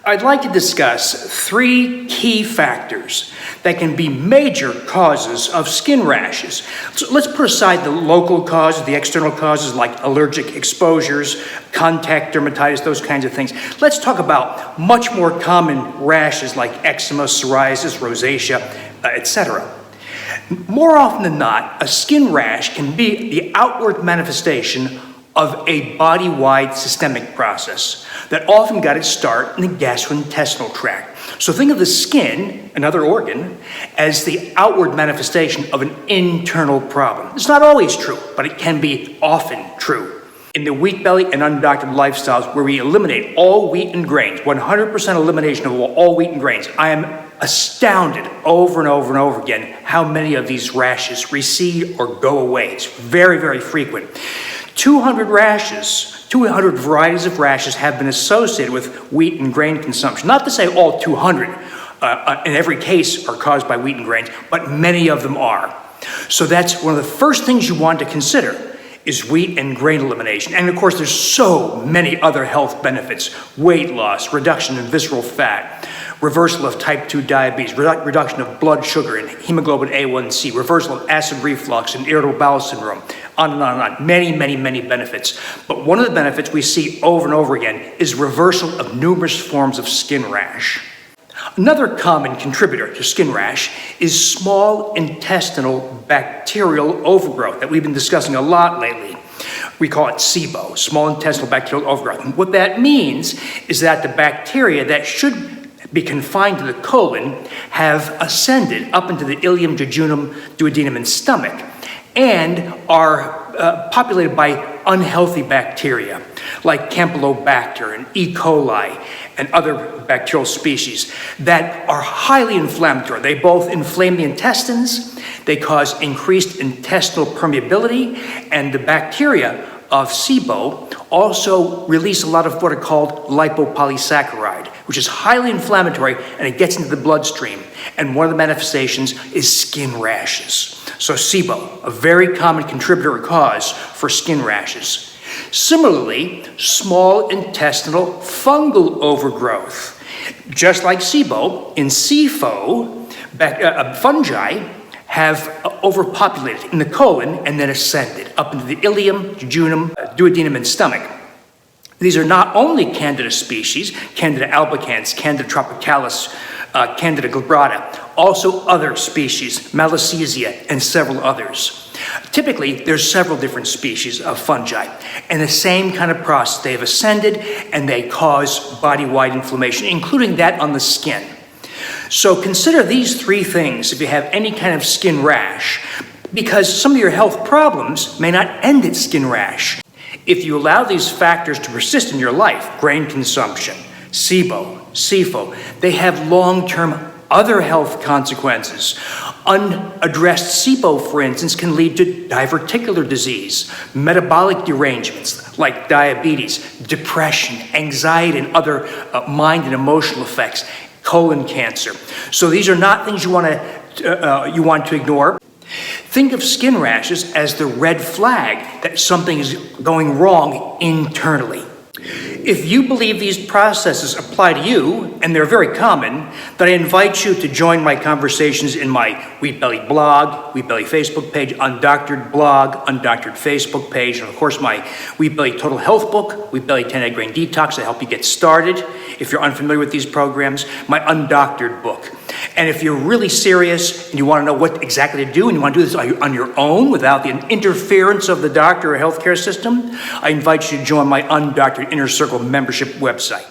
I'd like to discuss 3 key factors that can be major causes of skin rashes. So let's put aside the local causes, the external causes like allergic exposures, contact dermatitis, those kinds of things. Let's talk about much more common rashes like eczema, psoriasis, rosacea, etc. More often than not, a skin rash can be the outward manifestation of a body-wide systemic process that often got its start in the gastrointestinal tract. So think of the skin, another organ, as the outward manifestation of an internal problem. It's not always true, but it can be often true. In the wheat belly and undoctored lifestyles where we eliminate all wheat and grains, 100% elimination of all wheat and grains, I am astounded over and over and over again how many of these rashes recede or go away. It's very, very frequent. 200 varieties of rashes have been associated with wheat and grain consumption. Not to say all 200 in every case are caused by wheat and grains, but many of them are. So that's one of the first things you want to consider is wheat and grain elimination. And of course, there's so many other health benefits: weight loss, reduction in visceral fat, reversal of type 2 diabetes, reduction of blood sugar and hemoglobin A1C, reversal of acid reflux and irritable bowel syndrome, on and on and on. Many, many, many benefits. But one of the benefits we see over and over again is reversal of numerous forms of skin rash. Another common contributor to skin rash is small intestinal bacterial overgrowth that we've been discussing a lot lately. We call it SIBO, small intestinal bacterial overgrowth. And what that means is that the bacteria that should be confined to the colon have ascended up into the ileum, jejunum, duodenum, and stomach, and are populated by unhealthy bacteria like Campylobacter and E. coli and other bacterial species that are highly inflammatory. They both inflame the intestines, they cause increased intestinal permeability, and the bacteria of SIBO also release a lot of what are called lipopolysaccharide, which is highly inflammatory, and it gets into the bloodstream. And one of the manifestations is skin rashes. So SIBO, a very common contributor or cause for skin rashes. Similarly, small intestinal fungal overgrowth. Just like SIBO, in SIFO, fungi have overpopulated in the colon and then ascended up into the ileum, jejunum, duodenum, and stomach. These are not only Candida species, Candida albicans, Candida tropicalis, Candida glabrata, also other species, Malassezia, and several others. Typically, there's several different species of fungi, and the same kind of process. They have ascended, and they cause body-wide inflammation, including that on the skin. So consider these 3 things if you have any kind of skin rash, because some of your health problems may not end at skin rash. If you allow these factors to persist in your life, grain consumption, SIBO, SIFO, they have long-term other health consequences. Unaddressed SIBO, for instance, can lead to diverticular disease, metabolic derangements like diabetes, depression, anxiety, and other mind and emotional effects, colon cancer. So these are not things you want to ignore. Think of skin rashes as the red flag that something is going wrong internally. If you believe these processes apply to you, and they're very common, then I invite you to join my conversations in my Wheat Belly blog, Wheat Belly Facebook page, Undoctored blog, Undoctored Facebook page, and of course my Wheat Belly Total Health book, Wheat Belly 10 Egg Grain Detox, to help you get started. If you're unfamiliar with these programs, my Undoctored book. And if you're really serious and you want to know what exactly to do, and you want to do this on your own without the interference of the doctor or healthcare system, I invite you to join my Undoctored Inner Circle membership website.